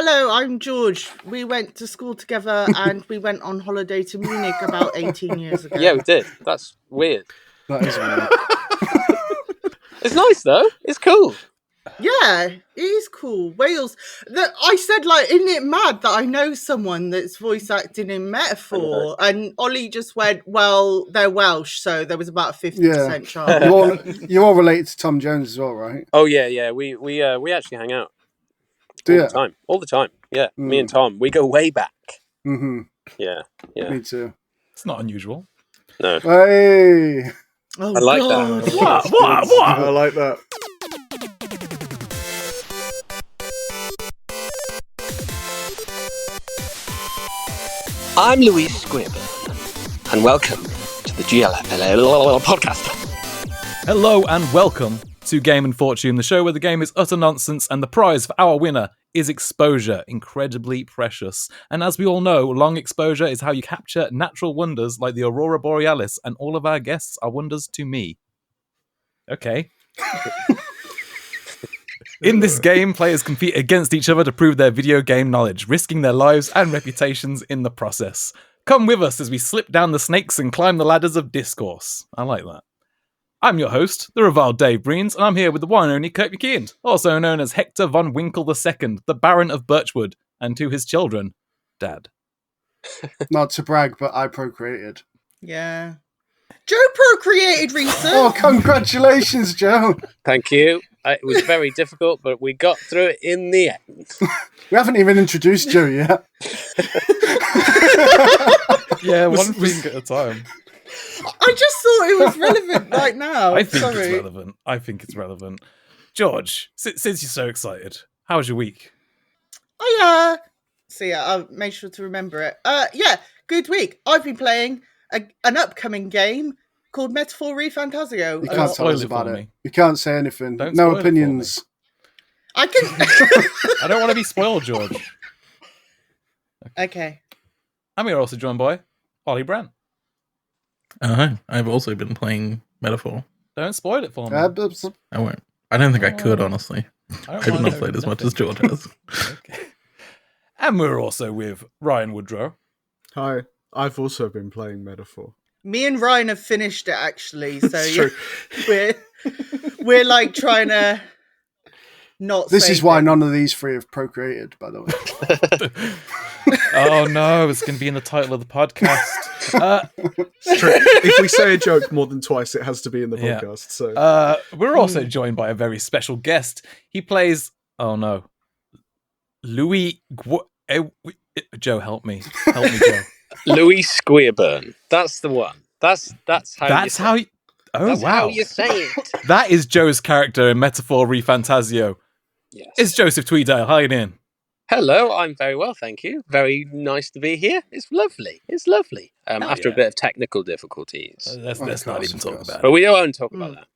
hello, I'm George. We went to school together and we went on holiday to Munich about 18 years ago. Yeah, we did. That's weird. That is weird. It's nice, though. It's cool. Yeah, it is cool. Wales. I said, isn't it mad that I know someone that's voice acting in Metaphor? And Ollie just went, well, they're Welsh, so there was about a 50% chance. You all related to Tom Jones as well, right? Oh, yeah. We actually hang out. All the time. Yeah, me and Tom. We go way back. Mm-hmm. Yeah. Me too. It's not unusual. No. Hey! Oh, I like God. that. What? I like that. I'm Louise Guiabern, and welcome to the GLHF podcast. Hello and welcome to Game and Fortune, the show where the game is utter nonsense and the prize for our winner is exposure, incredibly precious. And as we all know, long exposure is how you capture natural wonders like the Aurora Borealis, and all of our guests are wonders to me. Okay. In this game, players compete against each other to prove their video game knowledge, risking their lives and reputations in the process. Come with us as we slip down the snakes and climb the ladders of discourse. I like that. I'm your host, the reviled Dave Breens, and I'm here with the one and only Kirk McKeon, also known as Hector von Winkle II, the Baron of Birchwood, and to his children, Dad. Not to brag, but I procreated. Yeah. Joe procreated recently. Oh, congratulations, Joe. Thank you. It was very difficult, but we got through it in the end. We haven't even introduced Joe yet. Yeah, one thing at a time. I just thought it was relevant right now. I think it's relevant. George, since you're so excited, how was your week? Oh, yeah. So, yeah, I'll make sure to remember it. Yeah, good week. I've been playing an upcoming game called Metaphor ReFantazio. You can't tell us about for it. me. You can't say anything. Don't No spoil it opinions. I can... I don't want to be spoiled, George. Okay. And we are also joined by Ollie Brand. Hi, I've also been playing Metaphor. Don't spoil it for me. I won't. I don't think I could, honestly. I've not played as much as George has. Okay. And we're also with Ryan Woodrow. Hi, I've also been playing Metaphor. Me and Ryan have finished it, actually. So yeah, we're like trying to not. This is why none of these three have procreated, by the way. Oh no, it's going to be in the title of the podcast. It's true. If we say a joke more than twice, it has to be in the podcast. So we're also joined by a very special guest. He plays. Oh no, Louis. Joe, help me, Joe. Louis Guiabern. That's the one. That's how. That's how. That's wow. how you say it. That is Joe's character in Metaphor ReFantazio. Yes. It's Joseph Tweedale. How you doing? Hello, I'm very well, thank you. Very nice to be here. It's lovely. After a bit of technical difficulties. Let's not even talk about it. But we won't talk about that.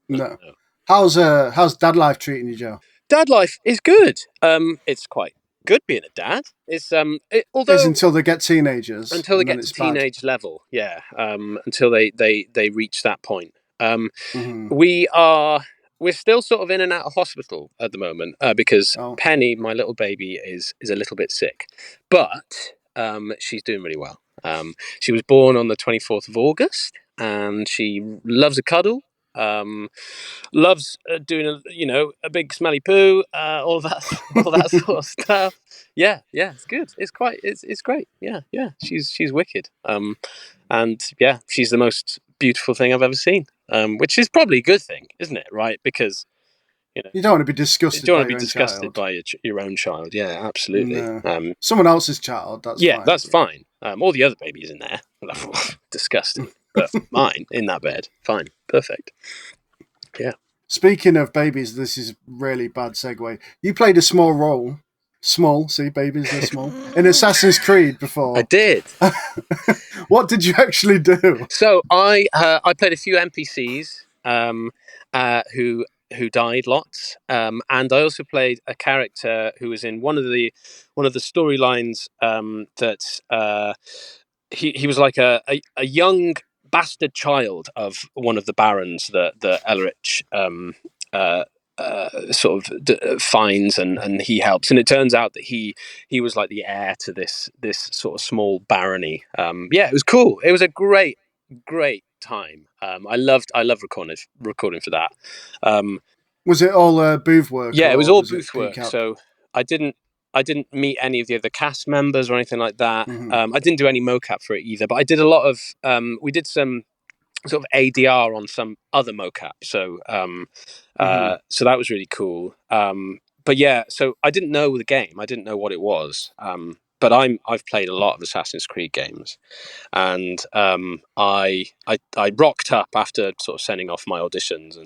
No. How's dad life treating you, Joe? Dad life is good. It's quite good being a dad. It's although It's until they get teenagers. until they and then get to it's bad. teenage level, yeah. Until they reach that point. Mhm. We're still sort of in and out of hospital at the moment because Penny, my little baby, is a little bit sick, but she's doing really well. She was born on the 24th of August, and she loves a cuddle. Loves doing a big smelly poo, all that sort of stuff. Yeah, it's good. It's great. Yeah. She's wicked. And yeah, she's the most beautiful thing I've ever seen. Which is probably a good thing, isn't it? Right? Because you don't want to be disgusted. You don't want to be disgusted by your own child. Yeah, absolutely. No. Someone else's child. That's fine. That's fine. All the other babies in there, disgusting. But mine in that bed, fine, perfect. Yeah. Speaking of babies, this is really bad segue. You played a small role. Small, see, babies are small. In Assassin's Creed before. I did. What did you actually do? So I played a few NPCs who died lots, and I also played a character who was in one of the storylines that he was like a young bastard child of one of the barons that Elrich sort of finds, and he helps. And it turns out that he was like the heir to this sort of small barony. Yeah, it was cool. It was a great time. I loved recording for that. Was it all booth work? Yeah, it was all booth peak work. up? So I didn't meet any of the other cast members or anything like that. Mm-hmm. I didn't do any mocap for it either, but I did a lot of. We did some sort of ADR on some other mocap. So so that was really cool. But yeah, so I didn't know the game. I didn't know what it was. But I've played a lot of Assassin's Creed games, and I rocked up after sort of sending off my auditions,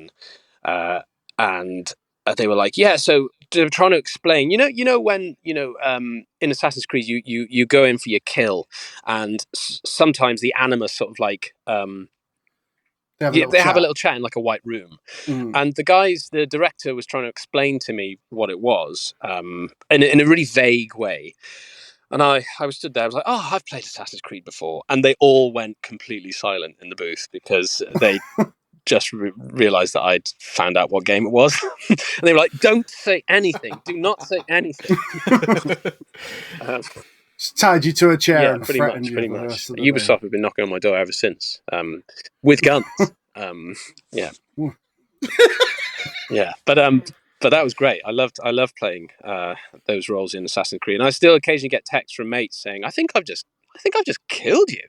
and they were like, yeah, so they were trying to explain, you know when in Assassin's Creed you go in for your kill, and sometimes the animus sort of like they have a little chat in like a white room. And the director was trying to explain to me what it was, in a really vague way. And I was stood there, I was like, oh, I've played Assassin's Creed before. And they all went completely silent in the booth because they just realized that I'd found out what game it was. And they were like, don't say anything. Do not say anything. Tied you to a chair and pretty threatened much. you. Ubisoft have been knocking on my door ever since, with guns. Yeah. Yeah, but that was great. I loved playing those roles in Assassin's Creed, and I still occasionally get texts from mates saying, "I think I've just killed you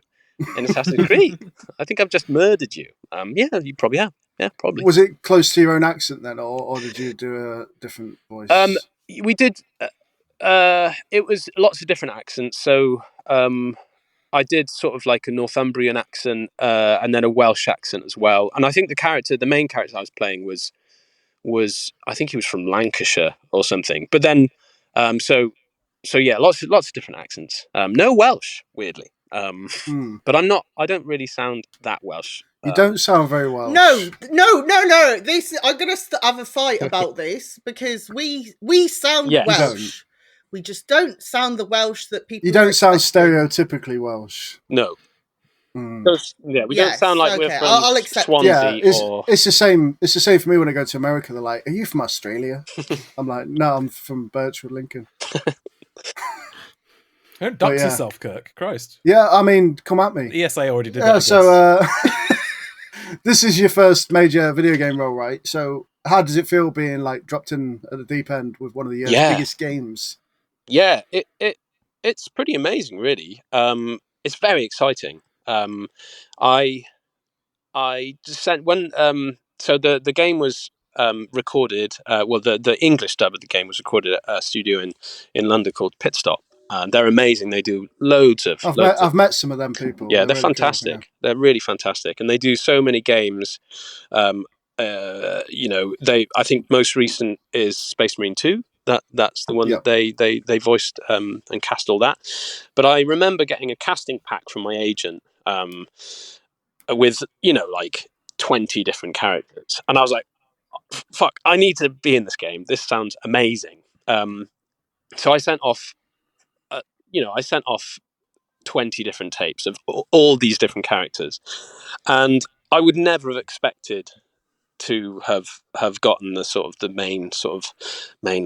in Assassin's Creed. I think I've just murdered you." Yeah, you probably have. Yeah, probably. Was it close to your own accent then, or did you do a different voice? We did. It was lots of different accents. So I did sort of like a Northumbrian accent, and then a Welsh accent as well. And I think the main character I was playing was I think he was from Lancashire or something. But then, so yeah, lots of different accents. No Welsh, weirdly. But I don't really sound that Welsh. You don't sound very Welsh. No. I'm gonna have a fight about this because we sound Welsh. We just don't sound the Welsh that people. You don't sound stereotypically Welsh. No. We don't sound like we're from I'll accept Swansea. It's the same. It's the same for me when I go to America. They're like, "Are you from Australia?" I'm like, "No, I'm from Birchwood, Lincoln." Don't dox yourself, Kirk. Christ. Yeah, I mean, come at me. The ESA already did that. So, this is your first major video game role, right? So, how does it feel being like dropped in at the deep end with one of the biggest games? Yeah, it's pretty amazing, really. It's very exciting. I just sent when so the game was recorded. The English dub of the game was recorded at a studio in London called Pit Stop. They're amazing. They do loads of. I've met some of them people. Yeah, they're really fantastic. Cool, yeah. They're really fantastic, and they do so many games. I think most recent is Space Marine 2. That's the one that they voiced and cast all that. But I remember getting a casting pack from my agent with like 20 different characters, and I was like, "Fuck! I need to be in this game. This sounds amazing." So I sent off, 20 different tapes of all these different characters, and I would never have expected to have gotten the sort of the main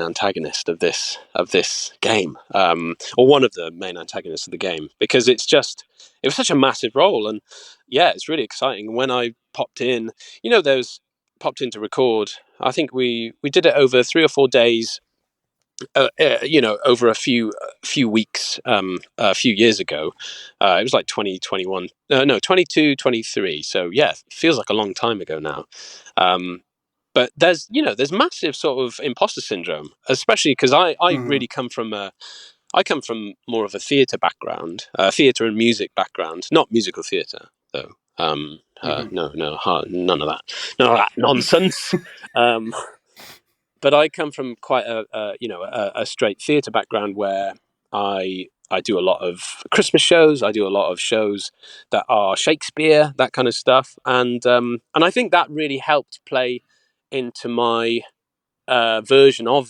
antagonist of this game, or one of the main antagonists of the game, because it was such a massive role, and yeah, it's really exciting. When I popped in, popped in to record, I think we did it over 3 or 4 days. Over a few weeks, a few years ago. It was like 2021, 22, 23. So yeah, it feels like a long time ago now. But there's massive sort of imposter syndrome, especially because I really come from more of a theatre background, theatre and music background, not musical theatre though. No, none of that nonsense. But I come from quite a straight theatre background where I do a lot of Christmas shows. I do a lot of shows that are Shakespeare, that kind of stuff, and I think that really helped play into my version of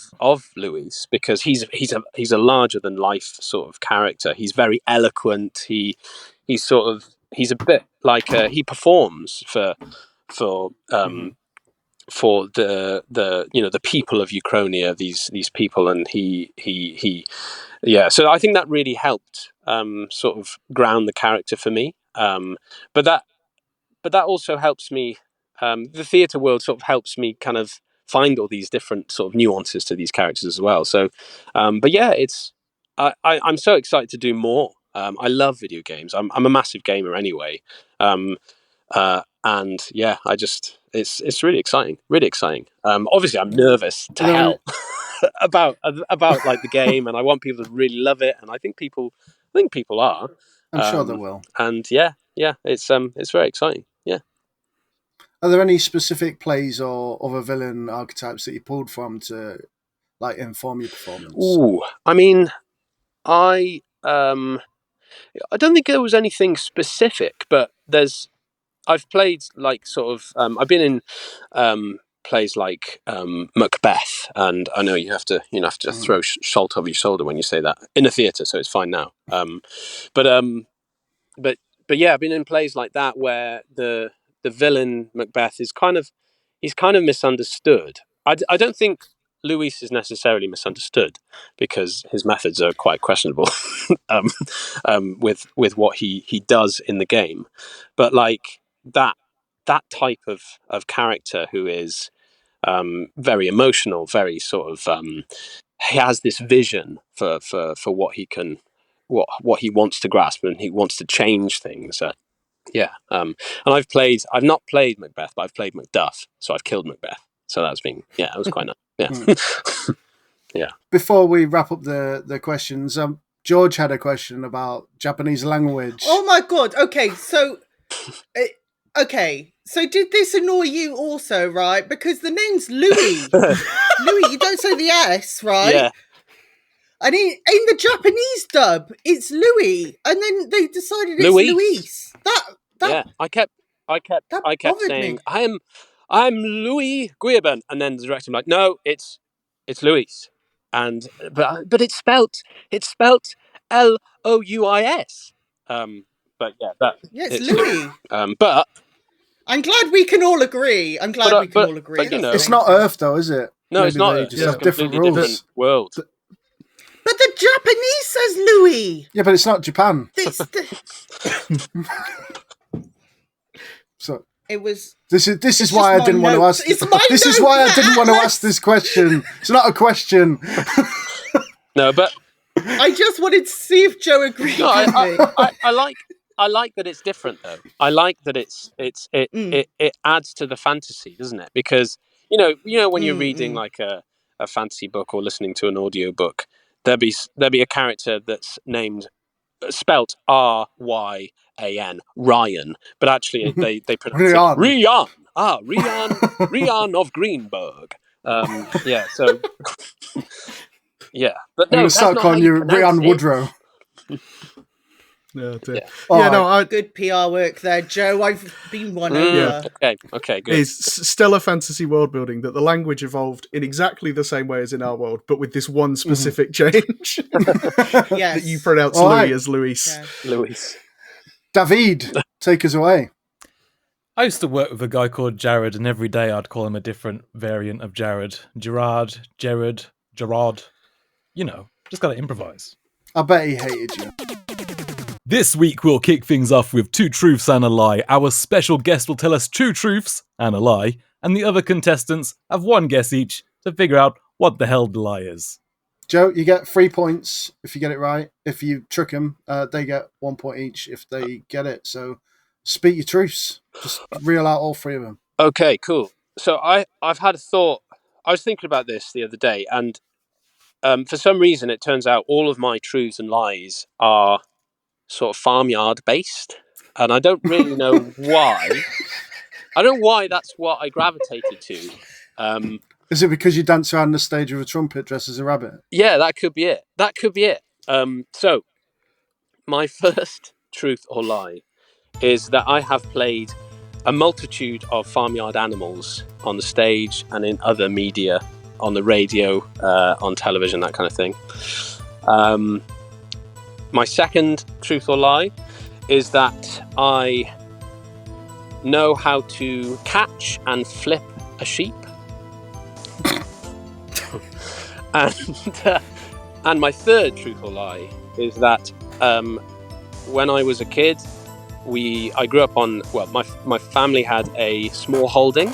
Louis, because he's a larger than life sort of character. He's very eloquent. He's a bit like he performs for for the the people of Euchronia, these people, and he so I think that really helped sort of ground the character for me, but that also helps me, the theatre world sort of helps me kind of find all these different sort of nuances to these characters as well. So but yeah, it's I'm so excited to do more. I love video games. I'm a massive gamer anyway. And yeah, it's really exciting, really exciting. Obviously I'm nervous to hell about like the game, and I want people to really love it, and I think people are. I'm sure they will. And yeah, it's very exciting. Yeah. Are there any specific plays or other villain archetypes that you pulled from to like inform your performance? Ooh, I mean, I don't think there was anything specific, but I've played like sort of I've been in plays like Macbeth, and I know you have to throw salt over your shoulder when you say that in a theatre, so it's fine now. But yeah, I've been in plays like that where the villain Macbeth is he's kind of misunderstood. I don't think Luis is necessarily misunderstood, because his methods are quite questionable with what he does in the game. But like that type of character who is very emotional, very sort of he has this vision for what he can, what he wants to grasp, and he wants to change things. And I've not played Macbeth, but I've played Macduff, so I've killed Macbeth. So that was quite nice. Yeah. Yeah. Before we wrap up the questions, George had a question about Japanese language. Oh my god! Okay, so did this annoy you also, right? Because the name's Louis. Louis, you don't say the S, right? Yeah. And in the Japanese dub, it's Louis, and then they decided it's Luis. Yeah, I kept saying, me. I'm Louis Guiabern, and then the director was like, no, it's Luis, and but it's spelt Louis. But yeah, it's Louis. But I'm glad we can all agree. But it's not Earth though, is it? No, Maybe it's not. They just have different rules. Different world. But the Japanese says Louis. Yeah, but it's not Japan. So it was. This is why I didn't want to ask. This is why I didn't want to ask this question. It's not a question. No, but I just wanted to see if Joe agreed with me. I like that it's different though. I like that it adds to the fantasy, doesn't it? Because you know when you're reading like a fantasy book or listening to an audio book, there'll be a character that's spelt Ryan, Ryan, but actually they pronounce it Rian. Rian of Greenberg. Yeah, so yeah, but no, I'm gonna start calling you Rian Woodrow. Good PR work there, Joe. I've been won over. Okay, good. It's stellar fantasy world building that the language evolved in exactly the same way as in our world, but with this one specific change. Yes. That you pronounce Louis as Luis. Yeah. Luis. David, take us away. I used to work with a guy called Jared, and every day I'd call him a different variant of Jared. Gerard, Jared, Gerard. Just gotta improvise. I bet he hated you. This week we'll kick things off with 2 truths and a lie. Our special guest will tell us 2 truths and a lie, and the other contestants have 1 guess each to figure out what the hell the lie is. Joe, you get 3 points if you get it right. If you trick them, they get 1 point each if they get it. So speak your truths. Just reel out all 3 of them. Okay, cool. So I've had a thought. I was thinking about this the other day, and for some reason it turns out all of my truths and lies are sort of farmyard based, and I don't really know why. I don't know why that's what I gravitated to. Is it because you dance around the stage with a trumpet dressed as a rabbit? Yeah, that could be it. So my first truth or lie is that I have played a multitude of farmyard animals on the stage and in other media, on the radio, on television, that kind of thing. My second truth or lie is that I know how to catch and flip a sheep. And my third truth or lie is that when I was a kid, I grew up on, well, my family had a small holding,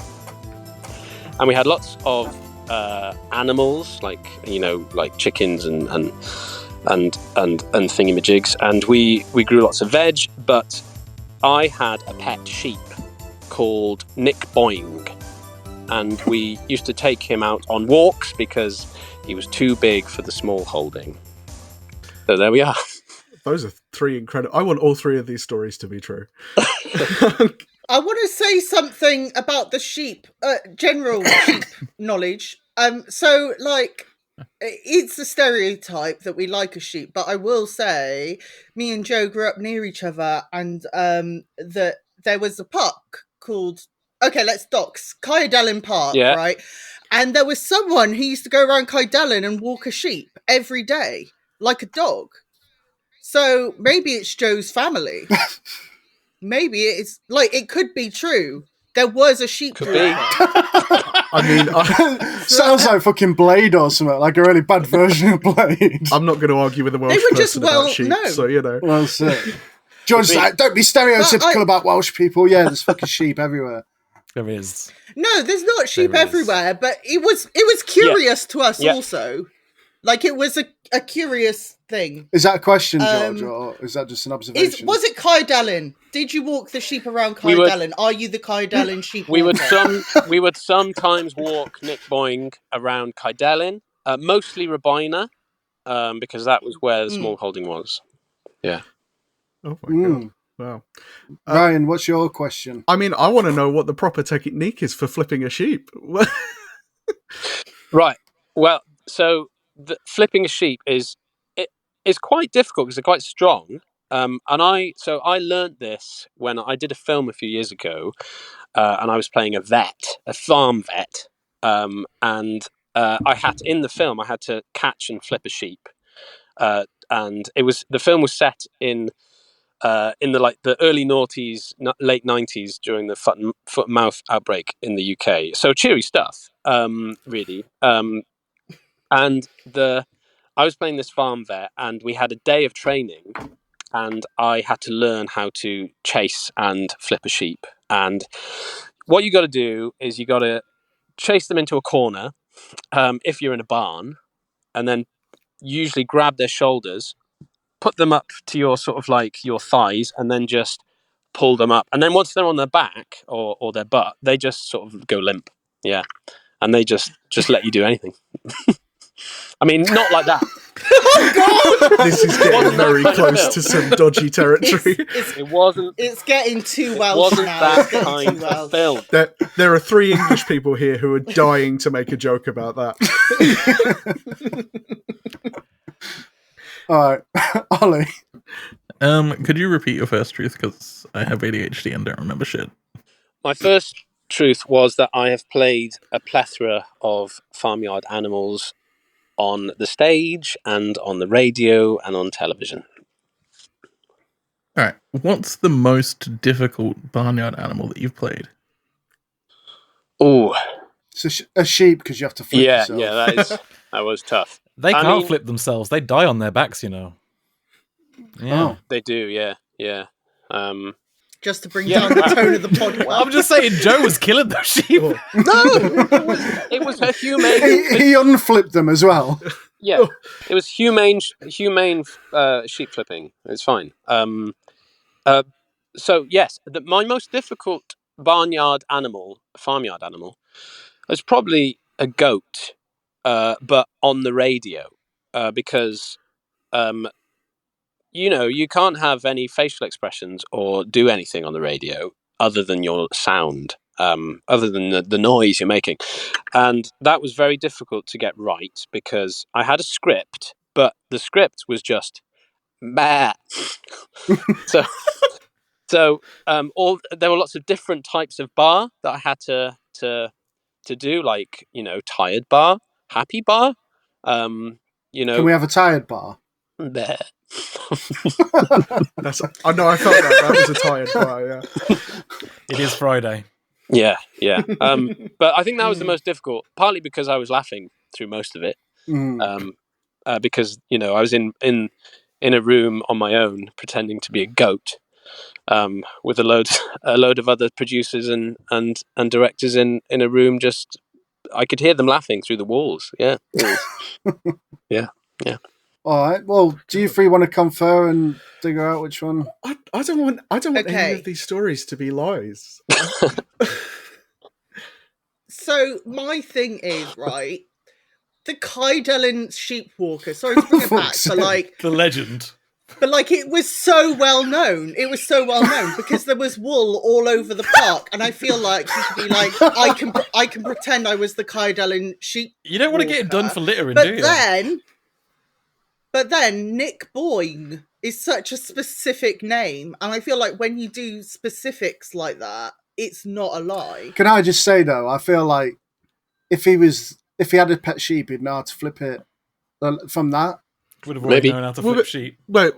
and we had lots of animals, like chickens and thingamajigs, and we grew lots of veg, but I had a pet sheep called Nick Boing, and we used to take him out on walks because he was too big for the small holding. So there we are. Those are three incredible. I want all three of these stories to be true. I want to say something about the sheep, general sheep knowledge. So like, it's a stereotype that we like a sheep, but I will say, me and Joe grew up near each other, and that there was a park called, let's dox, Caedelyn Park, Yeah. right? And there was someone who used to go around Caedelyn and walk a sheep every day, like a dog. So maybe it's Joe's family. Maybe it's like, it could be true. There was a sheep Could walker. I mean, sounds like fucking Blade or something, like a really bad version of Blade. I'm not going to argue with a Welsh They were just person about sheep, no. so you know. Well, that's it. George's like, don't be stereotypical about Welsh people. Yeah, there's fucking sheep everywhere. There is. No, there's not sheep There is. everywhere, but it was curious to us also. Like, it was a curious thing. Is that a question, George, or is that just an observation? Was it Caedelyn? Did you walk the sheep around Caedelyn? Are you the Caedelyn sheep We would walker? sometimes walk Nick Boing around Caedelyn, mostly Rabina, because that was where the small holding was. Yeah. Oh my god! Wow. Ryan, what's your question? I mean, I want to know what the proper technique is for flipping a sheep. Right. Well, so flipping a sheep is quite difficult because they're quite strong. And I learned this when I did a film a few years ago, and I was playing a farm vet, and I had to, in the film I had to catch and flip a sheep, and the film was set in the early noughties, late 90s, during the foot and mouth outbreak in the UK. So cheery stuff, really. And I was playing this farm vet, and we had a day of training, and I had to learn how to chase and flip a sheep. And what you got to do is you got to chase them into a corner, if you're in a barn, and then usually grab their shoulders, put them up to your sort of like your thighs, and then just pull them up. And then once they're on their back or their butt, they just sort of go limp. Yeah. And they just let you do anything. I mean, not like that. Oh God! This is getting very close to some dodgy territory. It wasn't. It's getting too Welsh Wasn't now. that It's getting kind too of Welsh. film? There are three English people here who are dying to make a joke about that. All right, Ollie. Could you repeat your first truth? Because I have ADHD and don't remember shit. My first truth was that I have played a plethora of farmyard animals on the stage and on the radio and on television. All right. What's the most difficult barnyard animal that you've played? Oh, It's a sheep because you have to flip yourself. that was tough. They can't flip themselves. They die on their backs, you know. Yeah. Oh. They do, yeah. Just to bring down the tone of the podcast. I'm just saying, Joe was killing those sheep. No, it was a humane. He unflipped them as well. Yeah, it was humane sheep flipping. It's fine. So yes, my most difficult farmyard animal was probably a goat, but on the radio, because you can't have any facial expressions or do anything on the radio other than your sound, other than the noise you're making. And that was very difficult to get right because I had a script, but the script was just bah. So there were lots of different types of bar that I had to do, like, tired bar, happy bar, Can we have a tired bar? bah. I know. I felt that was a tired bar. Yeah. It is Friday. Yeah. But I think that was the most difficult, partly because I was laughing through most of it. Because I was in a room on my own pretending to be a goat, with a load of other producers and directors in a room. Just I could hear them laughing through the walls. Yeah, yeah. All right. Well, do you three want to confer and figure out which one? I don't want any Okay. of these stories to be lies. So my thing is, right, the Caedelyn sheepwalker. Sorry to bring it back, but like The legend. But like it was so well known. It was so well known because there was wool all over the park, and I feel like you could be like, I can pretend I was the Caedelyn sheep. You don't want to get it done for littering, But do you? then Nick Boyne is such a specific name, and I feel like when you do specifics like that, it's not a lie. Can I just say though, I feel like if he had a pet sheep, he'd know how to flip it from that. Would have already known how to flip sheep. Wait,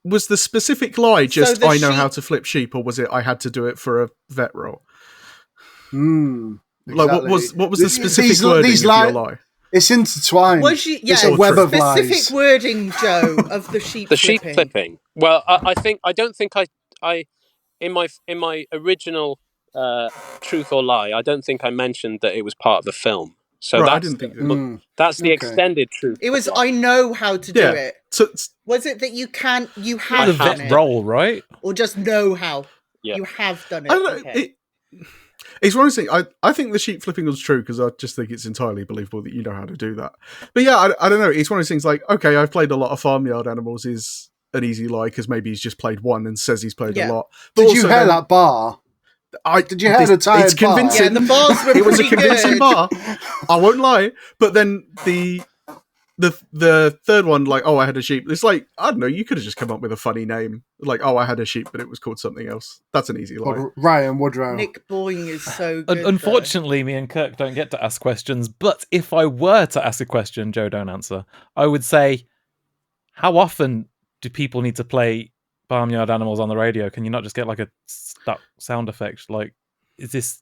was the specific lie just So I know how to flip sheep, or was it I had to do it for a vet role? Exactly. Like what was the specific wording of your lie? It's intertwined. It's a web of specific lies. wording, Joe, of the sheep. The sheep flipping. Well, I don't think I in my original truth or lie, I don't think I mentioned that it was part of the film. So right, I didn't think that's the extended truth. It was I know how to do it. So, was it that you have the done vet it, role, right? or just know how? Yeah. You have done it. I don't know. Okay. It's one of those things. I think the sheep flipping was true because I just think it's entirely believable that you know how to do that. But yeah, I don't know. It's one of those things like, okay, I've played a lot of Farmyard Animals is an easy lie because maybe he's just played one and says he's played a lot. But did you hear that bar? Did you hear the tired It's convincing. Yeah, the bars were it was a pretty convincing good. bar. I won't lie. But then the third one, like, oh, I had a sheep. It's like, I don't know. You could have just come up with a funny name, like, oh, I had a sheep, but it was called something else. That's an easy lie. Ryan Woodrow. Nick Boyne is so good. Unfortunately, me and Kirk don't get to ask questions. But if I were to ask a question, Joe, don't answer. I would say, how often do people need to play Barnyard Animals on the radio? Can you not just get like a sound effect? Like, is this?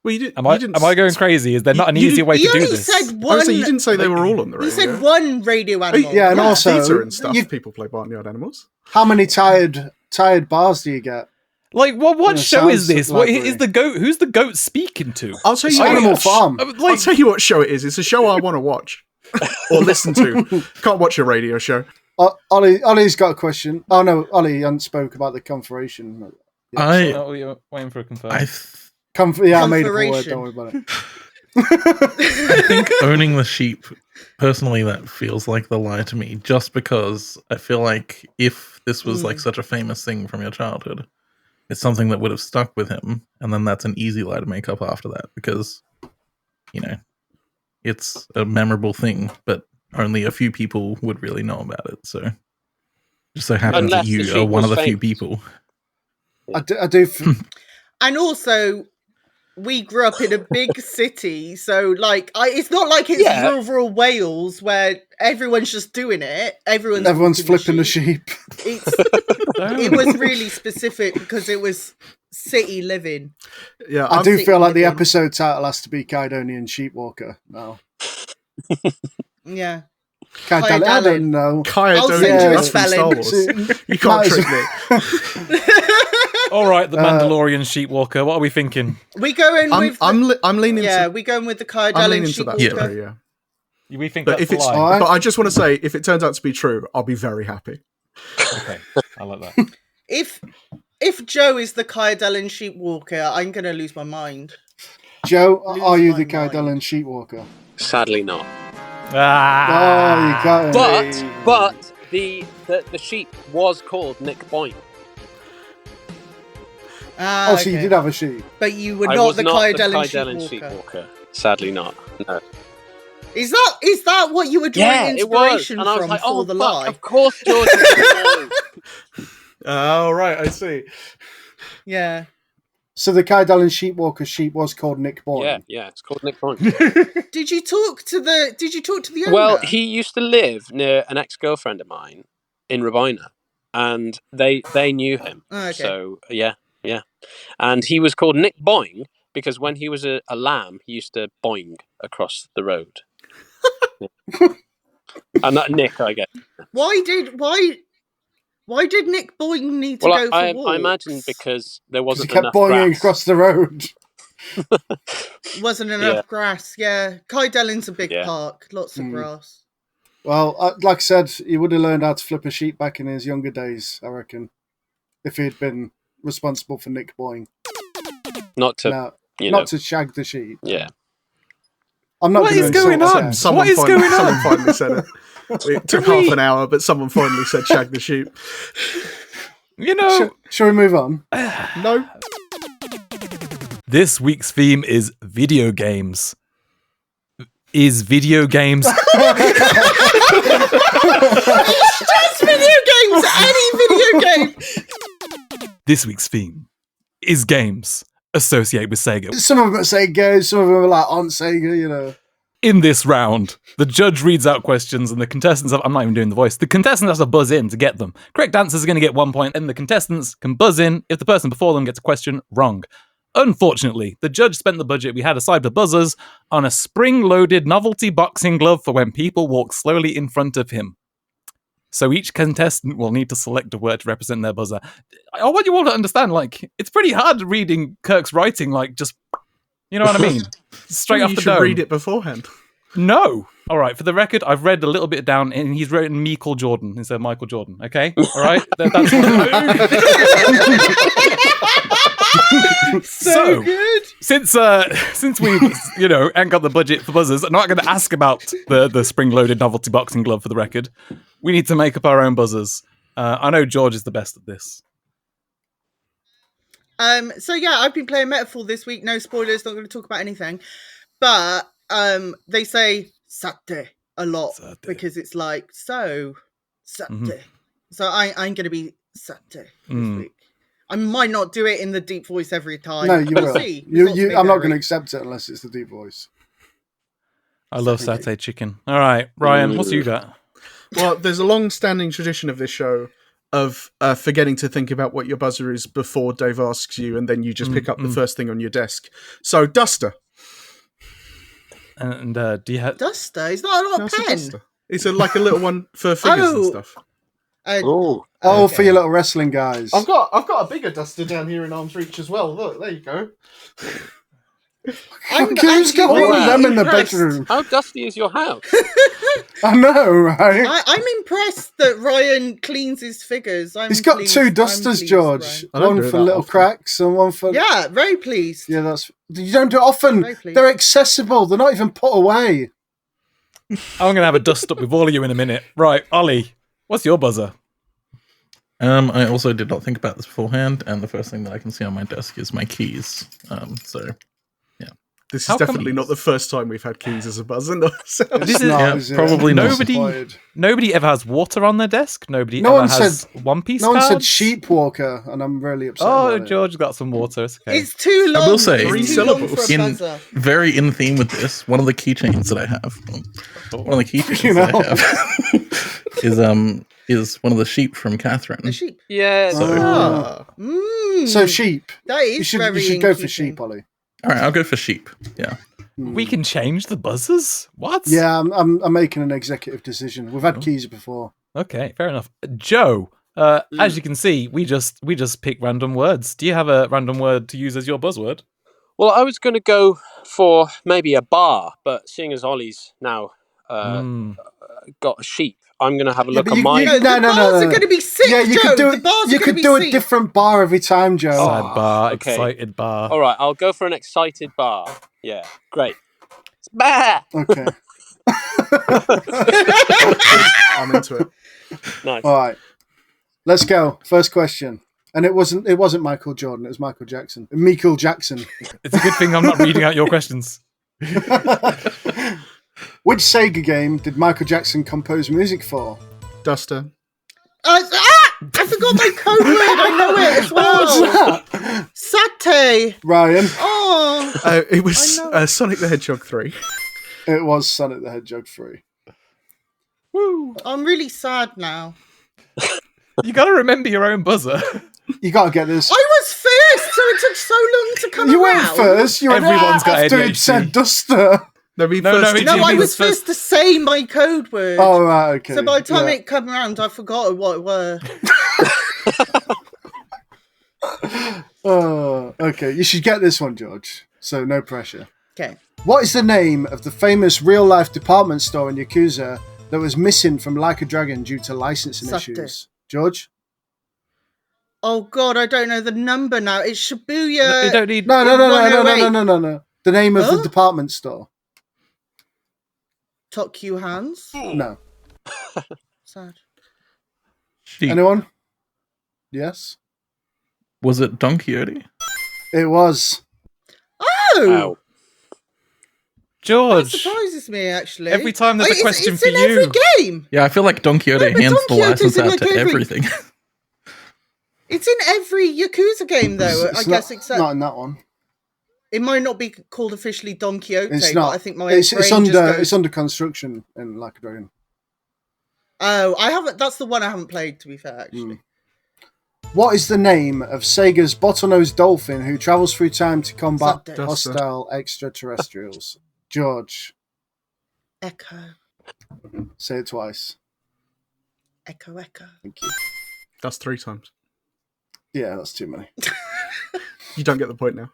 Well, you did. Am I going crazy? Is there not an easier way to do this? Said one, you didn't say they were all on the radio. You said one radio animal. Yeah, and also theatre and stuff. People play Barnyard Animals. How many tired bars do you get? Like, what show is this? What library. is the goat? Who's the goat speaking to? I'll tell you. Animal Farm. I'll tell you what show it is. It's a show I want to watch or listen to. Can't watch a radio show. Ollie's got a question. Oh no, Ollie spoke about the conferation. You're waiting for a confirm. I made a word. Don't worry about it. I think owning the sheep, personally, that feels like the lie to me. Just because I feel like if this was like such a famous thing from your childhood, it's something that would have stuck with him, and then that's an easy lie to make up after that because, it's a memorable thing, but only a few people would really know about it. So, just so happens that you are one of the few people. I do. And also, we grew up in a big city, so like, it's not like it's rural Wales where everyone's just doing it. Everyone's flipping the sheep. It was really specific because it was city living. Yeah, I do feel like the episode title has to be Caledonian Sheepwalker now. Yeah. I don't know. I'll send you a spelling. You can't trick me. All right, the Mandalorian Sheepwalker. What are we thinking? We going with. I'm leaning. We going with the Caedelyn Sheepwalker. Yeah. We think but that's if it's, lie. but I just want to say, if it turns out to be true, I'll be very happy. Okay, I like that. If Joe is the Caedelyn Sheepwalker, I'm going to lose my mind. Joe, are you the Caedelyn Sheepwalker? Sadly not. Oh, you got it. But the sheep was called Nick Boyne. So you did have a sheep. But you were not the Caedelyn Sheepwalker. Sadly not. No. Is that what you were drawing inspiration from like, for the lie? Of course, George. Oh, right, I see. Yeah. So the Caedelyn sheep was called Nick Boyne. Yeah, it's called Nick Boyne. Did you talk to the owner? Well, he used to live near an ex-girlfriend of mine in Rabina, and they knew him. Oh, okay. So yeah. And he was called Nick Boyne because when he was a lamb, he used to boing across the road. And that Nick, I guess. Why did Nick Boyne need to go for walks? I imagine because there wasn't he kept enough boinging grass. across the road. Wasn't enough grass, yeah. Caedelyn's a big Yeah. park, lots of grass. Well, like I said, he would have learned how to flip a sheep back in his younger days, I reckon, if he had been responsible for Nick Boyne. Not to shag the sheep. Yeah. I'm not. What is going on? Someone finally said it. It took half an hour, but someone finally said shag the sheep. You know... Shall we move on? No. This week's theme is video games. Is video games... It's just video games! Any video game! This week's theme is games associated with Sega. Some of them are Sega, some of them are like on Sega, you know. In this round, the judge reads out questions and the contestants I'm not even doing the voice. The contestant has to buzz in to get them. Correct answers are going to get 1 point, and the contestants can buzz in if the person before them gets a question wrong. Unfortunately, the judge spent the budget we had aside for buzzers on a spring-loaded novelty boxing glove for when people walk slowly in front of him. So each contestant will need to select a word to represent their buzzer. I want you all to understand, like, it's pretty hard reading Kirk's writing, like, just, you know what I mean? Straight off the dome. You should read it beforehand. No. All right, for the record, I've read a little bit down, and he's written Michael Jordan instead of Michael Jordan, okay? All right? That's So good. Since we ain't got the budget for buzzers, I'm not going to ask about the spring-loaded novelty boxing glove for the record. We need to make up our own buzzers. I know George is the best at this. So yeah, I've been playing Metaphor this week. No spoilers, not going to talk about anything. But they say sate a lot because it's like sate. Mm-hmm. So I'm going to be sate this week. I might not do it in the deep voice every time. No, you will. See. I'm not going to accept it unless it's the deep voice. I love satay chicken. All right, Ryan, what's you got? Well, there's a long-standing tradition of this show of forgetting to think about what your buzzer is before Dave asks you, and then you just pick up the first thing on your desk. So, duster. And do you have... Duster? It's not a pen. It's like a little one for figures and stuff. Okay. For your little wrestling guys. I've got a bigger duster down here in arm's reach as well. Look, there you go. Who's got one of them in the bedroom? How dusty is your house? I know, right? I'm impressed that Ryan cleans his figures. He's got two dusters, George. One for little cracks and one for... Yeah, very pleased. Yeah, you don't do it often. They're accessible. They're not even put away. I'm going to have a dust up with all of you in a minute. Right, Ollie, what's your buzzer? I also did not think about this beforehand, and the first thing that I can see on my desk is my keys. This is definitely not the first time we've had keys as a buzzer. Probably nobody ever has water on their desk. No one has One Piece. No one said sheep walker, and I'm really upset. Oh, George got some water. It's okay. It's too long. I will say, 3 syllables. Very in theme with this, one of the keychains that I have. Is one of the sheep from Catherine. The sheep. Yeah. So sheep. That is you should go for sheep, Ollie. All right, I'll go for sheep. Yeah. We can change the buzzers? What? Yeah, I'm making an executive decision. We've had keys before. Okay, fair enough. Joe, as you can see, we just pick random words. Do you have a random word to use as your buzzword? Well, I was going to go for maybe a bar, but seeing as Ollie's now got a sheep, I'm going to have a look on mine. The bars are going to be sick, Yeah, you Joe. could do The bars you could do a different bar every time, Joe. Sad bar, okay. excited bar. All right, I'll go for an excited bar. Yeah, great. Bah! Okay. I'm into it. Nice. All right. Let's go. First question. And it wasn't Michael Jordan, it was Michael Jackson. Michael Jackson. It's a good thing I'm not reading out your questions. Which Sega game did Michael Jackson compose music for? Duster. I forgot my code word. I know it as well. What's that? Satay. Ryan. Oh. It was Sonic the Hedgehog 3. It was Sonic the Hedgehog 3. Woo. I'm really sad now. You got to remember your own buzzer. You got to get this. I was fair first, so it took so long to come You around. went first. You went Everyone's got after it ADHD. said duster. No, No, No, I Jimmy was was first to say my code word. Oh, right, okay. So by the time yeah. it come around, I forgot what it were. Oh, okay. You should get this one, George. So no pressure. Okay. What is the name of the famous real-life department store in Yakuza that was missing from Like a Dragon due to licensing Sate. issues? George? Oh God, I don't know the number now. It's Shibuya. You don't need. No. 108. The name of the Huh? department store. Tokyo Hands. No. Sad. Sheep. Anyone? Yes? Was it Don Quixote? It was. Oh, Ow. that George. surprises me actually. Every time there's a It's- question it's for in you. every game. Yeah, I feel like Don Quixote No, but hands Don the Quixote's license in, out like, to every- everything. It's in every Yakuza game though. It's I guess except not in that one. it might not be called officially Don Quixote, It's but not. I think my It's brain just under goes, it's under construction in Like a Dragon. Oh, I haven't. That's the one I haven't played. To be fair, actually. What is the name of Sega's bottlenose dolphin who travels through time to combat Duster. hostile extraterrestrials? George, Echo, say it twice. echo, echo. Thank you. That's 3 times. Yeah, that's too many. You don't get the point now.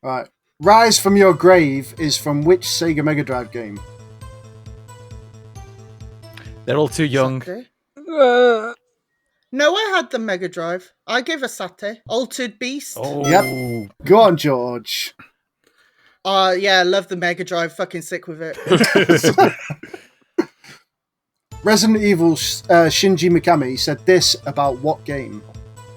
Right. Rise from Your Grave is from which Sega Mega Drive game? They're all too young. Sate? No, I had the Mega Drive. I gave a Sate. Altered Beast. Oh. Yep. Go on, George. Yeah, I love the Mega Drive. Fucking sick with it. Resident Evil Shinji Mikami said this about what game?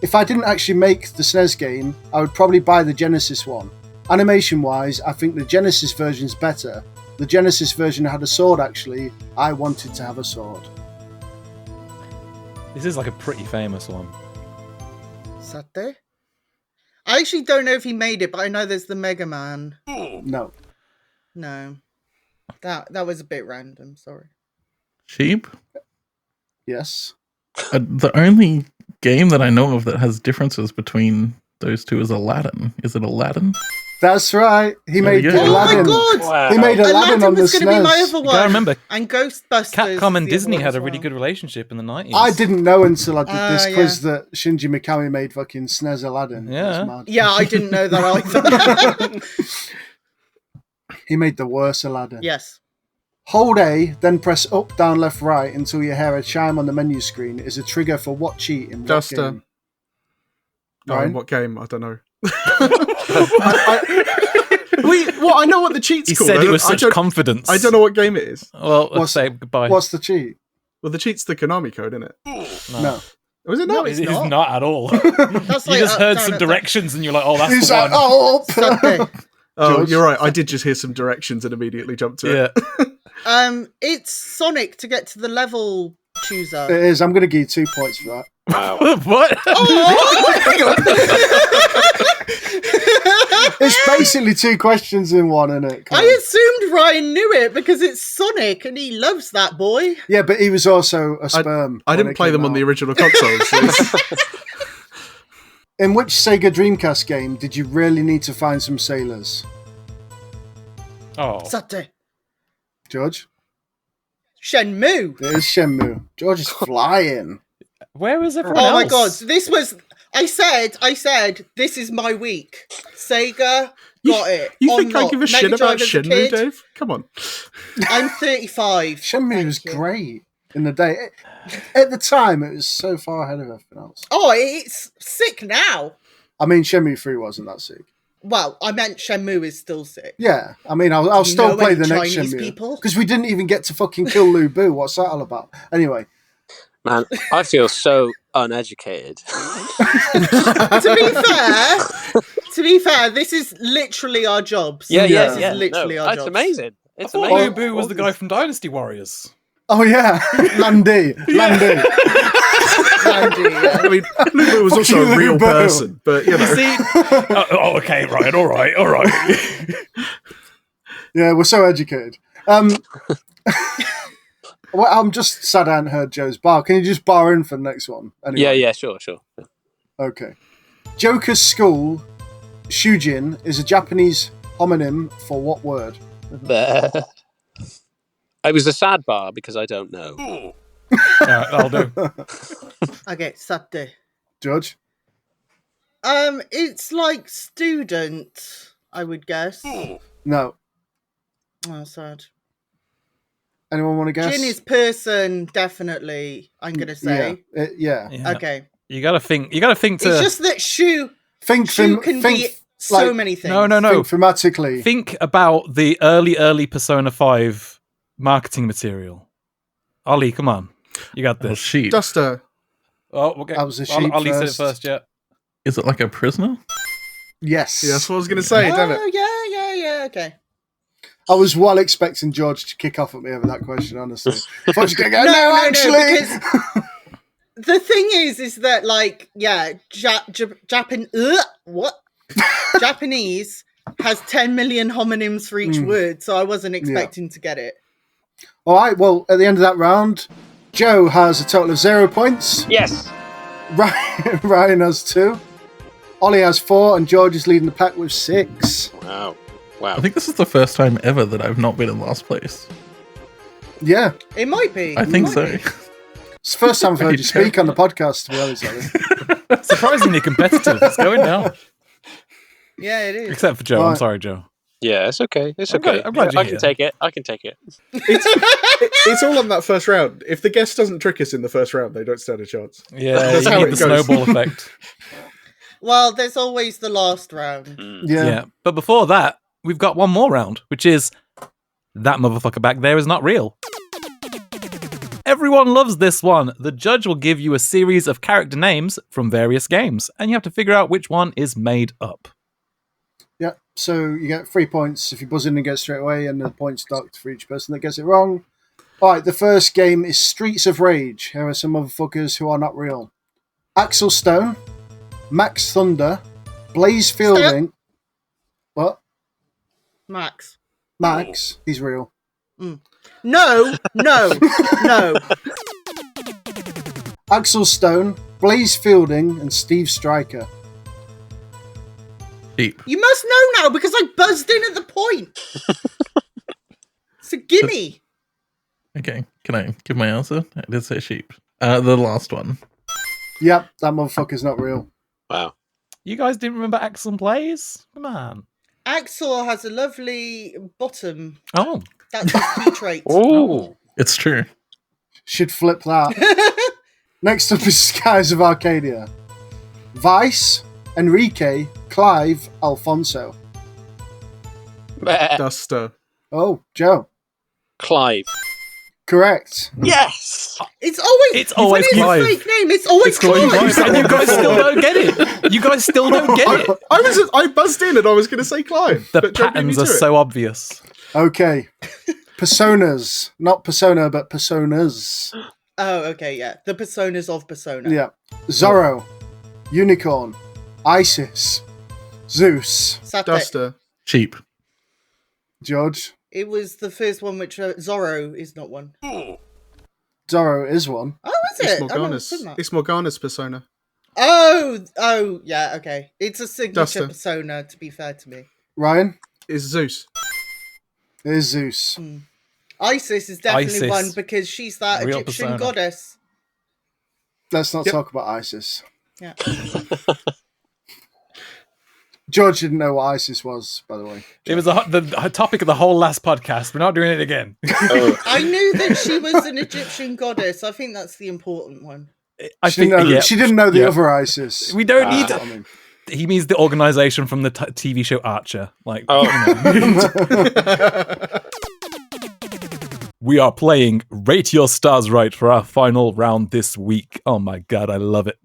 If I didn't actually make the SNES game, I would probably buy the Genesis one. Animation-wise, I think the Genesis version's better. The Genesis version had a sword, actually. I wanted to have a sword. This is like a pretty famous one. Sate? I actually don't know if he made it, but I know there's the Mega Man. No. No. That was a bit random, sorry. Sheep? Yes. The only game that I know of that has differences between those two is Aladdin. Is it Aladdin? That's right. He There made we go. Oh Aladdin. my god! Wow. He made Aladdin on the was going to be my SNES. other You one. gotta remember, And Ghostbusters. Capcom and is the Disney other had one a as really well. good relationship in the 90s. I didn't know until I did this Yeah. quiz that Shinji Mikami made fucking SNES Aladdin. Yeah. That's mad. Yeah, I didn't know that either. He made the worst Aladdin. Yes. Hold A, then press up, down, left, right until you hear a chime on the menu screen is a trigger for what cheat in what Duster. game? Oh, in Ryan? what game? I don't know. I know what the cheat's He called. said I it don't- with I such don't- confidence. I don't know what game it is. Well, let's What's- say goodbye. What's the cheat? Well, the cheat's the Konami code, isn't it? No. Was it No, not? it's It is not. not at all. That's You like just up, heard down, some up, down. directions and you're like, oh, that's He's the like, one. oh, up. Sate. Oh, George? you're right. I did just hear some directions and immediately jumped to it. Yeah. It's Sonic to get to the level chooser. It is. I'm going to give you 2 points for that. Wow. What? It's basically 2 questions in one, isn't it? Come I on. assumed Ryan knew it because it's Sonic and he loves that boy. Yeah, but he was also a sperm. I when didn't it play came them on out. the original consoles. so- In which Sega Dreamcast game did you really need to find some sailors? Oh. Sate. George? Shenmue. It is Shenmue. George is flying. Where was everyone Oh else? my god, this was. I said, this is my week. Sega got it. You On think I lock. give a Mega shit about Drive as a Shenmue, kid. Dave? Come on. I'm 35. Shenmue Thank was you. great in the day. At the time, it was so far ahead of everything else. Oh, it's sick now. I mean, Shenmue 3 wasn't that sick. Well, I meant Shenmue is still sick. Yeah, I mean, I'll Do you still know play any the next Chinese Shenmue. people? Because we didn't even get to fucking kill Lu Bu. What's that all about? Anyway, Man, I feel so uneducated. To be fair, this is literally our jobs. Yeah, This yeah. is literally No, our it's jobs. amazing. I It's thought amazing. Lu Bu was the guy from Dynasty Warriors. oh yeah, Landy. Andy, yeah. I mean, Lubu was Fuck also you, a real Lubu. person, but you know. See? Okay, right, all right. Yeah, we're so educated. Well, I'm just sad I hadn't heard Joe's bar. Can you just bar in for the next one? Anyway. Yeah, sure. Okay. Joker's school, Shujin, is a Japanese homonym for what word? I was a sad bar because I don't know. I'll do. Okay, sate. Judge? It's like student, I would guess. No. Oh, sad. Anyone want to guess? Jin is person, definitely. I'm gonna say. Yeah. Okay. You gotta think. You gotta think to. It's just that Shu Think can be so like- many things. No. Think thematically. Think about the early Persona 5 marketing material. Ollie, come on. You got Oh, this. sheep. Duster. Oh, okay. That was a sheep Ollie said it first. first, yeah. Is it like a prisoner? Yes. Yeah, that's what I was going to say, damn it. Oh, yeah, okay. I was well expecting George to kick off at me over that question, honestly. I was going to go, No, no, no, actually. because the thing is that, like, yeah, Japanese has 10 million homonyms for each word, so I wasn't expecting to get it. All right, well, at the end of that round, Joe has a total of 0 points. Yes. Ryan has 2. Ollie has 4, and George is leading the pack with 6. Wow. I think this is the first time ever that I've not been in last place. Yeah. It might be. I think so. It's the first time I've heard you speak on the podcast, to be honest, Ollie. Surprisingly competitive. It's going down. Yeah, it is. Except for Joe. Right. I'm sorry, Joe. Yeah, it's okay. It's I'm okay. glad- I'm glad you're I can here. take it. I can take it. It's all on that first round. If the guest doesn't trick us in the first round, they don't stand a chance. Yeah, That's you how need it the goes. snowball effect. Well, there's always the last round. Yeah. But before that, we've got one more round, which is that motherfucker back there is not real. Everyone loves this one. The judge will give you a series of character names from various games, and you have to figure out which one is made up. Yeah. So you get 3 points if you buzz in and get straight away, and the points docked for each person that gets it wrong. All right, the first game is Streets of Rage. Here are some motherfuckers who are not real. Axel Stone, Max Thunder, Blaze Fielding. What? Max. Max, he's real. No. Axel Stone, Blaze Fielding, and Steve Stryker. Sheep. You must know now because I buzzed in at the point. So gimme. Okay, can I give my answer? I did say sheep. The last one. Yep, that motherfucker's not real. Wow. You guys didn't remember Axel Plays? Come on. Axel has a lovely bottom. Oh. That's his key trait. Oh. It's true. Should flip that. Next up is Skies of Arcadia. Vice, Enrique, Clive, Alfonso. Duster. Oh, Joe. Clive. Correct. Yes. It's always when Clive. it's a fake name. It's always Clive. Clive. And you guys still don't get it. You guys still don't get it. I buzzed in and I was going to say Clive. The but Joe beat me patterns are to it. so obvious. Okay. Personas. Not Persona, but Personas. Oh, okay, yeah. The personas of Persona. Yeah. Zorro. Unicorn. Isis. Zeus. Sate. Duster. Sheep. George. It was the first one, which Zorro is not one. Zorro is one. Oh, is it? It's I've never seen Morgana's. that. It's Morgana's persona. Oh, yeah, okay. It's a signature Duster. persona, to be fair to me. Ryan. It's Zeus. It is Zeus. Isis is definitely Isis. one because she's that Real Egyptian persona. goddess. Let's not Yep. talk about Isis. Yeah. George didn't know what ISIS was, by the way. It was the topic of the whole last podcast. We're not doing it again. I knew that she was an Egyptian goddess. I think that's the important one. She didn't know the other ISIS. We don't need. I mean, He means the organization from the TV show Archer. Like, Oh. We are playing Rate Your Stars Right for our final round this week. Oh my god, I love it.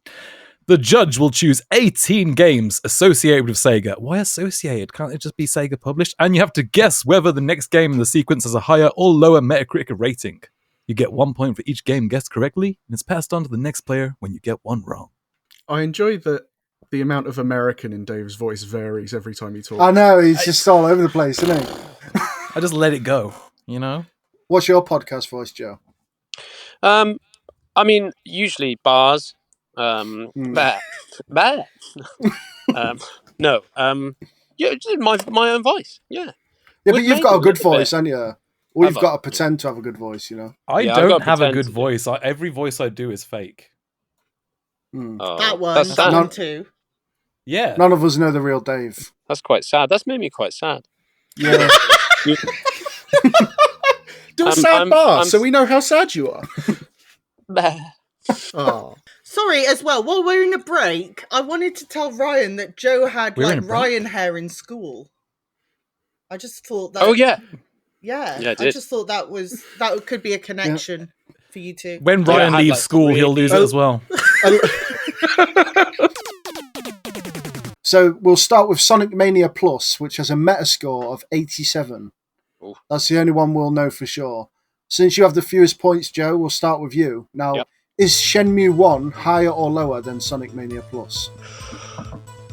The judge will choose 18 games associated with Sega. Why associated? Can't it just be Sega published? And you have to guess whether the next game in the sequence has a higher or lower Metacritic rating. You get 1 point for each game guessed correctly, and it's passed on to the next player when you get one wrong. I enjoy that the amount of American in Dave's voice varies every time he talks. I know, he's just all over the place, isn't he? I just let it go, you know? What's your podcast voice, Joe? I mean, usually bars. Bah. No. Yeah, just my own voice. Yeah. Yeah, but you've got a good voice, bit. haven't you? Or you've got to pretend to have a good voice, you know. I Yeah, I've don't got to have a pretend good to do. voice. Every voice I do is fake. Oh, That one, that's that sad. one too. Yeah. None of us know the real Dave. That's quite sad. That's made me quite sad. Yeah. Do a I'm- sad I'm- bar I'm- so we know how sad you are. Bah. Oh. Sorry, as well, while we're in a break, I wanted to tell Ryan that Joe had We're in like a break? Ryan hair in school. I just thought that. Oh yeah. Yeah, Yeah, I I did. just thought that could be a connection for you two. When Yeah, Ryan I had, leaves like, school, he'll really- lose it as well. So we'll start with Sonic Mania Plus, which has a Metascore of 87. Ooh. That's the only one we'll know for sure. Since you have the fewest points, Joe, we'll start with you. Now, Yep. is Shenmue 1 higher or lower than Sonic Mania Plus?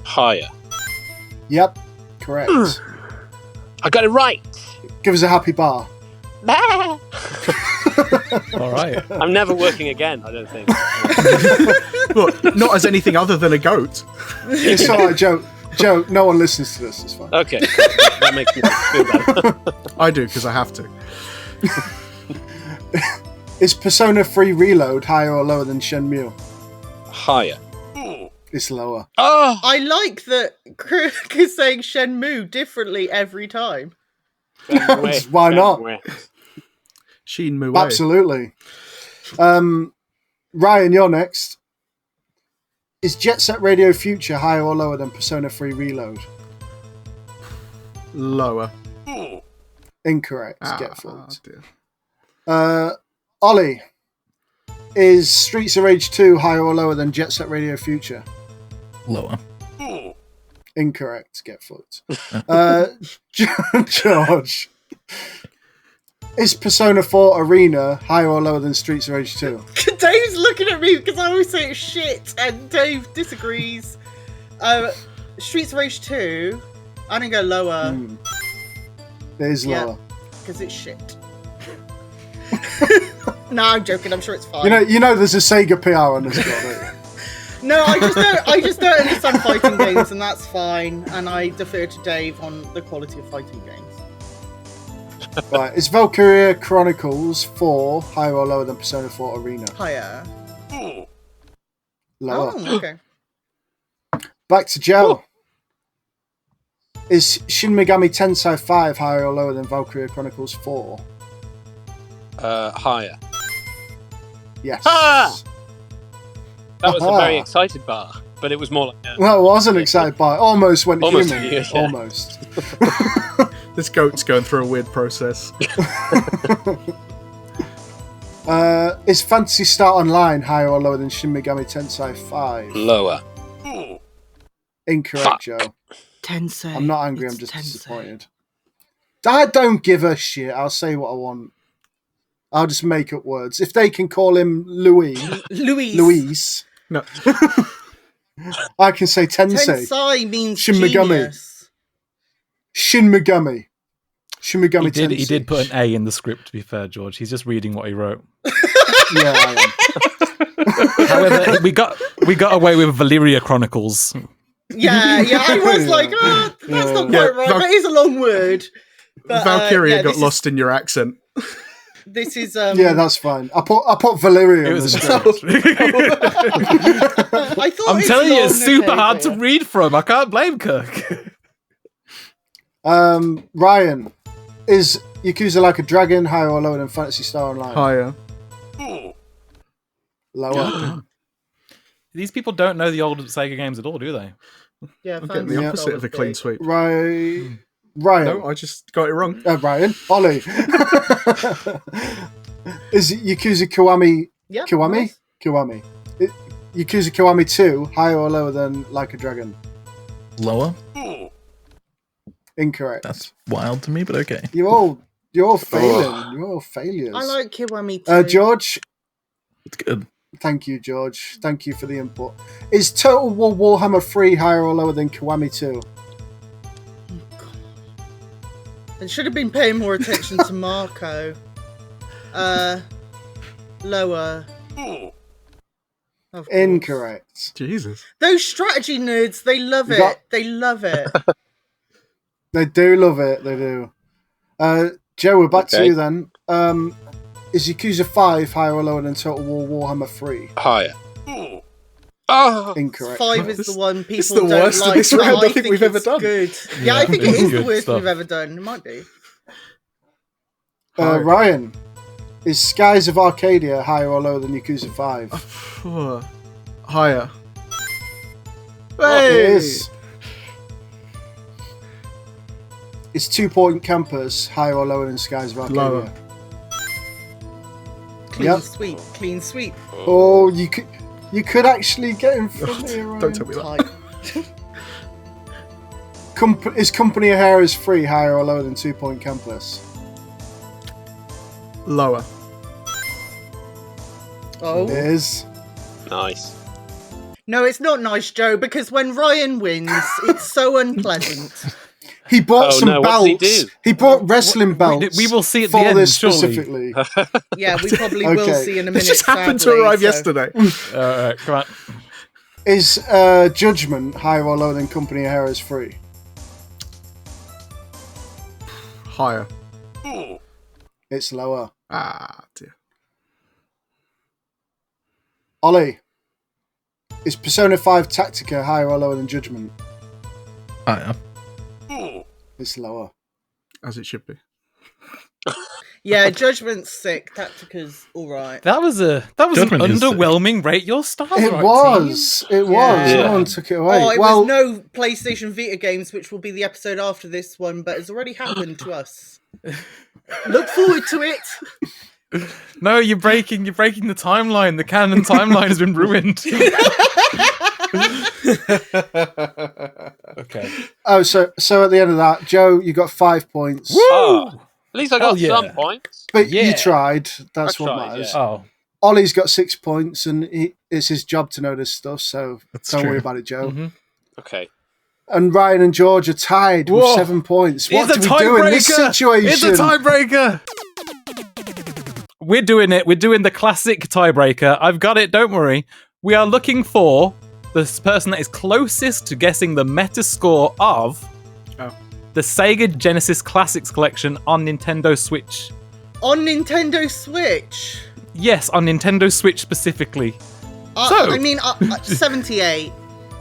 Higher. Yep, correct. I got it right. Give us a happy bar. Bah. All right. I'm never working again. I don't think. Look, not as anything other than a goat. It's all right, Joe. Joe, no one listens to this. It's fine. Okay, that makes me feel better. I do, because I have to. Is Persona 3 Reload higher or lower than Shenmue? Higher. It's lower. Oh, I like that Kirk is saying Shenmue differently every time. Why not? Sheen Mue. Absolutely. Ryan, you're next. Is Jet Set Radio Future higher or lower than Persona 3 Reload? Lower. Incorrect. Get fucked. Dear. Ollie, is Streets of Rage 2 higher or lower than Jet Set Radio Future? Lower. Incorrect. Get fucked. George, is Persona 4 Arena higher or lower than Streets of Rage 2? Dave's looking at me because I always say it's shit, and Dave disagrees. Streets of Rage 2, I'm gonna go lower It is Yeah. lower. because it's shit. No, I'm joking. I'm sure it's fine. You know, there's a Sega PR on this guy, don't you? No, I just don't understand fighting games, and that's fine. And I defer to Dave on the quality of fighting games. Right, is Valkyria Chronicles 4 higher or lower than Persona 4 Arena? Higher. Lower. Oh, okay. Back to Joe. Is Shin Megami Tensei 5 higher or lower than Valkyria Chronicles 4? higher. Yes. Ah! That was a Aha. very excited bar, but it was more like Well, I wasn't excited by it. Almost went Almost, human. yeah. Almost. This goat's going through a weird process. Is Fantasy Star Online higher or lower than Shin Megami Tensei 5? lower. Incorrect, Fuck. Joe. Tensei. I'm not angry, I'm It's just Tensei. disappointed. I don't give a shit. I'll say what I want. I'll just make up words. If they can call him Louise, No. I can say Tensei. Tensei means Shin Megami. genius. Shin Megami. Shin Megami Tensei. He did put an A in the script, to be fair, George. He's just reading what he wrote. Yeah, I am. However, we got away with Valeria Chronicles. Yeah, I was like, oh, that's not Yeah, quite right. That is a long word. But, Valkyria yeah, got this lost in your accent. This is Yeah, that's fine. I put Valeria It in the was a script. I thought I'm it's telling you, long, it's super okay, hard but to yeah. read from. I can't blame Kirk. Ryan, is Yakuza Like a Dragon higher or lower than Phantasy Star Online? Higher. Lower. These people don't know the old Sega games at all, do they? Yeah, I'm getting the Fantasy opposite of a Star clean was sweep. Ryan. No, I just got it wrong. Ryan. Ollie. Is Yakuza Kiwami? Yeah, Kiwami? nice. Kiwami. Yakuza Kiwami 2 higher or lower than Like a Dragon? Lower? Incorrect. That's wild to me, but okay. You're all failing. You're all failures. I like Kiwami too. George. It's good. Thank you, George. Thank you for the input. Is Total War Warhammer 3 higher or lower than Kiwami 2? I should have been paying more attention to Marco. Lower. Of course. Incorrect. Jesus. Those strategy nerds, they love it. They love it. They do love it. They do. Joe, we're back to you then. Is Yakuza 5 higher or lower than Total War Warhammer 3? Higher. Oh, Incorrect. 5 is the one people It's the don't worst of like. this round I think we've ever it's done. Good. Yeah, I think it it's is the good worst stuff. we've ever done. It might be. Ryan, is Skies of Arcadia higher or lower than Yakuza 5? Higher. It Hey! is. Is 2 Point Campus higher or lower than Skies of Arcadia? Lower. Clean sweep. Clean sweep. Oh, you could actually get in front here, Ryan. Don't tell me that. Is Company of Heroes 3 higher or lower than 2 Point Campus? Lower. Oh. It is. nice. No, it's not nice, Joe, because when Ryan wins, it's so unpleasant. He bought some no, what did he belts. do? He bought wrestling belts. We will see at the for end, this surely. specifically. Yeah, we probably will Okay. see in a This minute. just happened to sadly, arrive so- yesterday. Alright, come on. Is Judgment higher or lower than Company of Heroes 3? Higher. It's lower. Ah, dear. Ollie, is Persona 5 Tactica higher or lower than Judgment? Higher. It's lower. As it should be. Yeah, Judgment's sick. Tactica's all right. That was an Judgment is sick. underwhelming rate your stars. It right, was. It was. Yeah. No one took it away. Oh, it well, was no PlayStation Vita games, which will be the episode after this one, but it's already happened to us. Look forward to it. team. No, you're breaking the timeline. The canon timeline has been ruined. Okay. oh, so at the end of that, Joe, you got 5 points. Oh, at least I got Hell yeah. some points. But Yeah. you tried. That's I what tried, matters. yeah. Oh, Ollie's got 6 points, and it's his job to know this stuff, so That's don't true. worry about it, Joe. mhm. Okay. And Ryan and George are tied with Whoa. 7 points. What It's do a we do in this tiebreaker! situation? It's a tiebreaker. We're doing it. We're doing the classic tiebreaker. I've got it. Don't worry. We are looking for the person that is closest to guessing the meta score of the Sega Genesis Classics Collection on Nintendo Switch. On Nintendo Switch. Yes, on Nintendo Switch specifically. So- I mean, 78.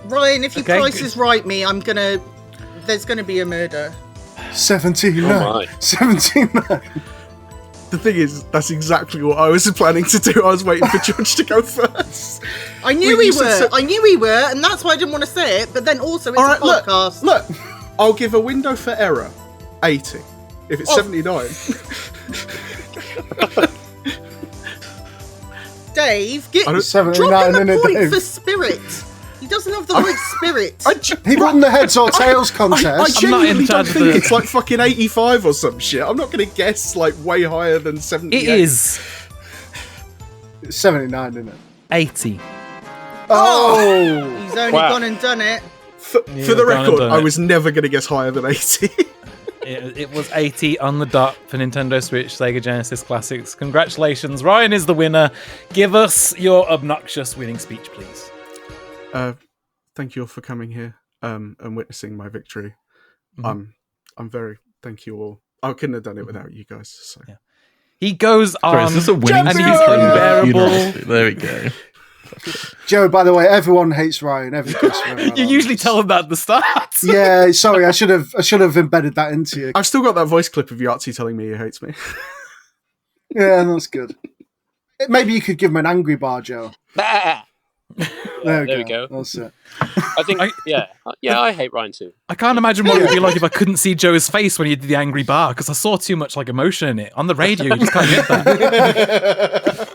Ryan, if your Okay, price good. is right, there's gonna be a murder. 79. Oh my. 79. The thing is, that's exactly what I was planning to do. I was waiting for George to go first. I knew Well, we you said were. I knew we were, and that's why I didn't want to say it. But then also, it's All right, a podcast. Look, I'll give a window for error 80. If it's Oh. 79. Dave, I don't- 79 drop him a minute, point Dave. for spirit. He doesn't have the right spirit. He won the heads or tails contest. I I'm not genuinely in don't charge of think the- it's like fucking 85 or some shit. I'm not going to guess like way higher than 78. It is It's 79, isn't it? 80. Oh! He's only Wow. gone and done it. For the gone and record, done I it. was never going to guess higher than 80. It was 80 on the dot for Nintendo Switch Sega Genesis Classics. Congratulations, Ryan is the winner. Give us your obnoxious winning speech, please. Thank you all for coming here and witnessing my victory. Mhm. I'm very thank you all. I couldn't have done it without you guys. So. Yeah. He goes on. Sorry, is this a winning and speech he's or is it a unbearable. funeral speech? There we go. Joe, by the way, everyone hates Ryan. Every customer. You usually tell him that at the start. Yeah, sorry, I should have embedded that into you. I've still got that voice clip of Yahtzee telling me he hates me. Yeah, that's good. Maybe you could give him an angry bar, Joe. Ah, There we go. That's it. I think, yeah, I hate Ryan too. I can't imagine what it would be like if I couldn't see Joe's face when he did the angry bar, because I saw too much like emotion in it. On the radio, you just can't get that.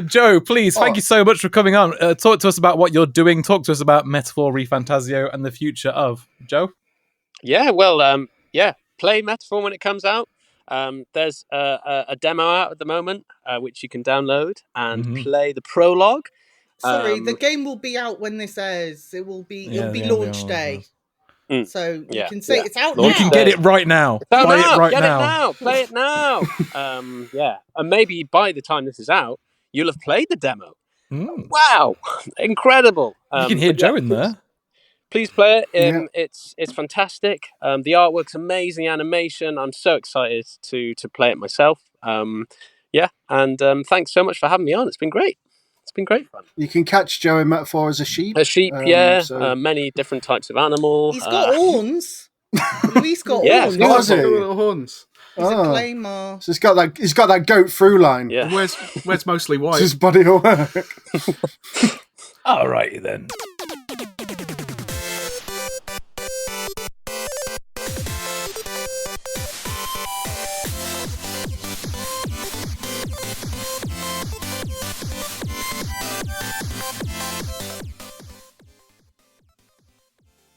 Joe, please, thank you so much for coming on. Talk to us about what you're doing. Talk to us about Metaphor, ReFantazio, and the future of Joe. Yeah, well, play Metaphor when it comes out. There's a demo out at the moment, which you can download and play the prologue. Sorry, the game will be out when this airs. It'll be launch day. So you can say it's out now. You can get it right now. Get Buy it right it now. now. Play it now. And maybe by the time this is out, you'll have played the demo. Wow, incredible! You can hear Joe in there. Please play it. It's fantastic. The artwork's amazing, animation. I'm so excited to play it myself. And thanks so much for having me on. It's been great. It's been great fun. You can catch Joe in Metaphor as a sheep. A sheep, many different types of animal. He's got horns. Luis got horns. Does he? Little horns. He's a claymore. So he's got that goat through line. Yeah. Where's mostly white? It's his body of work. Alrighty then.